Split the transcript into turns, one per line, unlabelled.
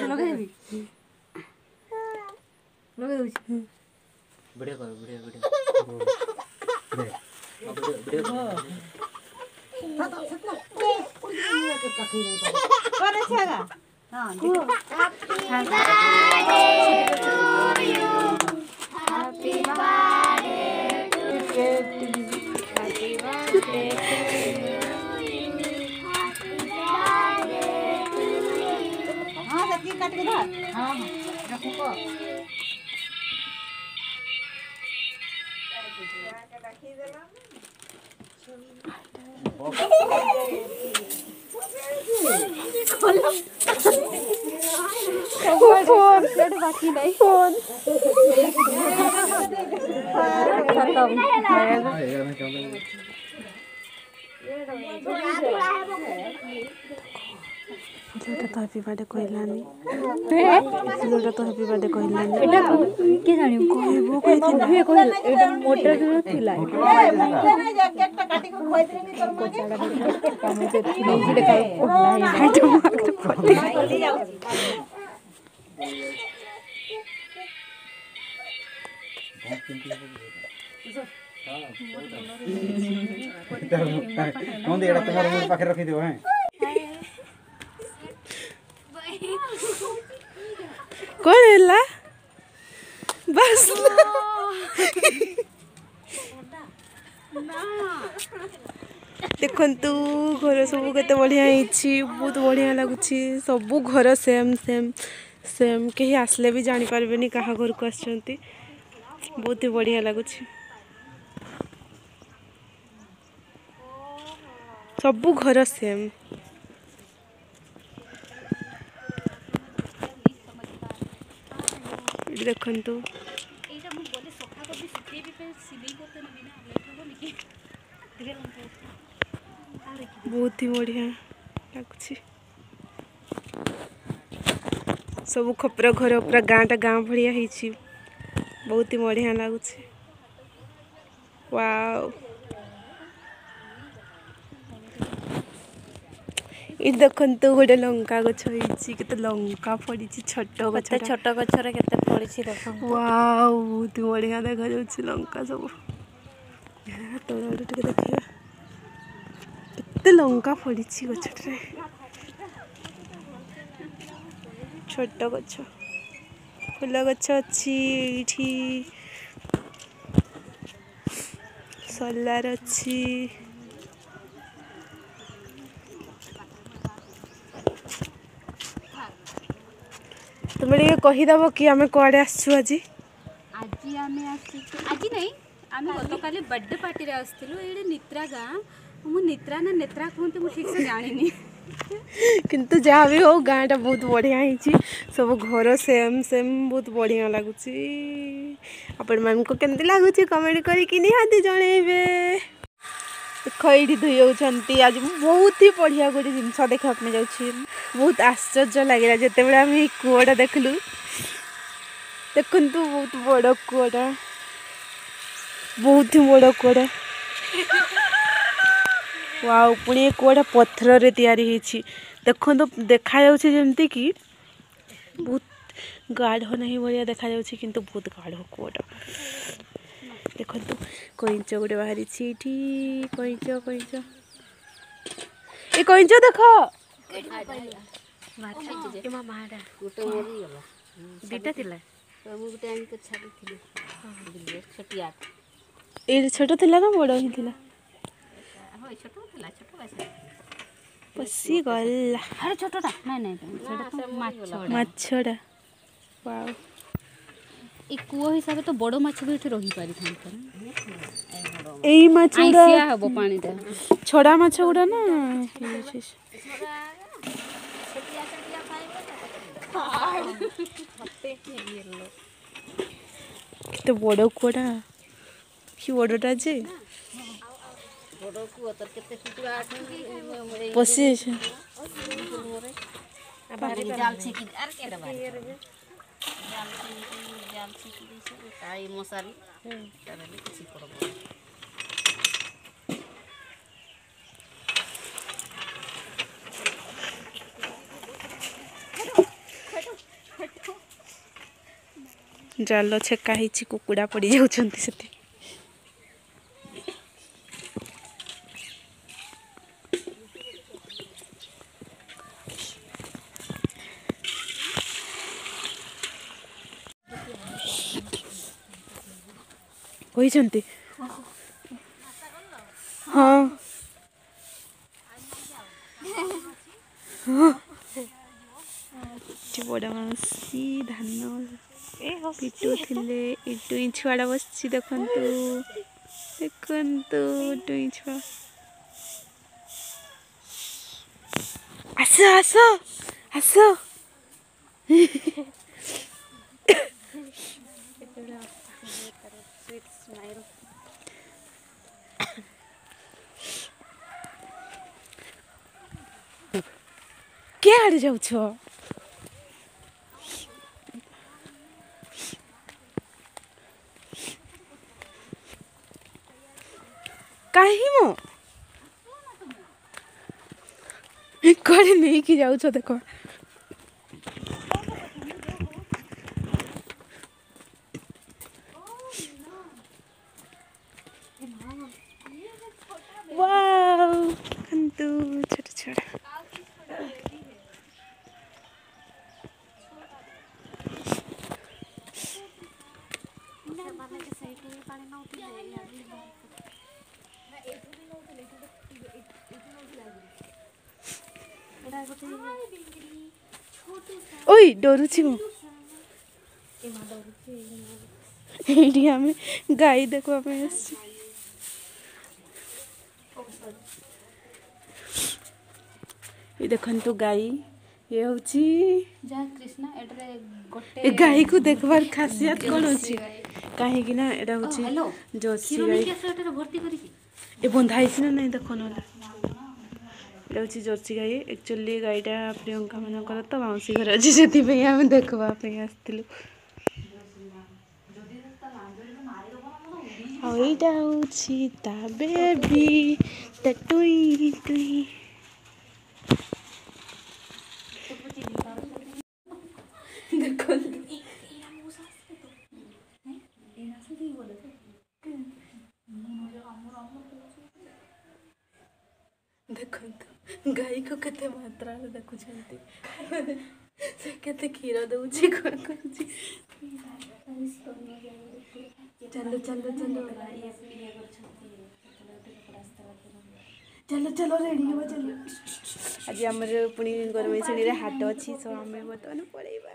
लगे बढ़िया कर बढ़िया बाकी नहीं फोन
जोटा तो हैप्पी बर्थडे कहलानी जोटा तो हैप्पी बर्थडे कहलानी
एटा के जानि
कहबो कहिथिला
हे कहल एटा मोटर जो थिला
केकटा काटी को खोइ देनी तोर मागे
काम से नहीं देखा
हाय तो मात्र पड़े
जल्दी जाऊ
कौन एड़ा तुम्हारे मुंह पाखे रखी दियो हैं
कौन हैला बस देखंतु घर सब केते बढ़िया हिची बहुत बढ़िया लागुची सब घर सेम सेम सेम कहीं आसले भी जानी पारबेनी कहा घर को आछंती बहुत ही बढ़िया लागुची सब घर सेम देखंतु
एटा मु बोले सोफा को भी सुखे भी पे सिलाई करते न बिना लेट हो निके
बहुत ही बढ़िया लगुची सब खपर घर पूरा गाँटा गाँ भाया होती बहुत ही बढ़िया लगुची वाओ ये देखंतु गोटे लंका गछ होईची केते लंका पड़ी छोट गछ
छोट गछरे केते पड़ीची देखो
वाओ बहुत ही बढ़िया देखा जाउची लंका सब तोड़ टिके देखिए केते लंका पड़ी गछरे छोट गछ फूल गछ अच्छी एठी सोलार अच्छी तुम कहीदेव कि आम कड़े आसु आज
आज आमे आसी आज नहीं आमे गतकाली बर्थडे पार्टी रे आस्थिलु एडे नित्रा गाँ मु नित्रा ना नेत्रा कहते मु ठीक से जानिनी
किंतु जहाँ भी हो गाँटा बहुत बढ़िया होती सब घर सेम सेम बहुत बढ़िया लगुच आपण मान को केमती लगुच कमेंट करके निहाती जनइबे खैडी धोई आज बहुत ही बढ़िया गोटे जिनस देखा जाऊँ बहुत आश्चर्य लगे जिते बड़े आम कूटा देखलु देखु बहुत बड़ कूटा बहुत ही बड़ कूटा वाओ पुणी कूटा पत्थर रे तैयारी होती देखो देखा जमती कि बहुत गाढ़ नहीं भाया देखा किंतु बहुत गाढ़ कूटा देखो कईच गोटे बाहरी कईच कईच ये कईच देख
दीटा थिला
ये छोट थिला ना बड़ ही थिला पसी गला
अरे छोटटा नहीं नहीं सेटा तो
माछड़ा वाओ
ए कुओ हिसाब तो बड़ माछ भी एठी रही पारि थान
एई माछड़ा
आइसिया हबो पानी दा
छोड़ा माछ गुडा ना किते बड़ कोडा कि बड़टा जे
बड़ कुओ तर केते फुटवा
पसी छे
जाल छिकी आर केरा बारी जाल छिकी दिसे ताई मसारी ताले किछि करबो
जाल छेका ହେଇଛି କୁକୁଡ଼ା ପଡ଼ି ଯାଉଛନ୍ତି ସେଠି। କହିଛନ୍ତି ହଁ बड़ा मानसी धान पिटू थिले टुई छुआड़ा बसछि देखंतु देखंतु टुई छुआ आस आस आस के आड़े जाऊ छ कहीं मो कड़े नहीं कि जाऊ छ देखो वाव कंतु छोटा छोटा ओई डरुछि मो एठी हमें गाय देखवा पे आछि ये देखंतु गाय ये होछि
जा कृष्णा एटरे गोटे
ए गाय को देखबार खासियत कोन होछि काहे कि ना एटा होछि जर्सी गाय
एटरे भर्ती करी
ए बंधाइछि ना नहीं देखो ना एटा होछि जर्सी गाय एक्चुअली गायटा प्रियंका मनकर तो माउसी घर अछि सेति पे हम देखबा पे आस्तिलु ओइटा होछि ता बेबी टटुई टुई देखो गाय को केते मात्रा रे देखु छंती से केते क्षीर दउची कोन करछि चलो चलो चलो चलो चलो रेडी हो चलो आज हमर पुणी गरमे छणी रे हाट अछि सो हमें बतन पड़ेबा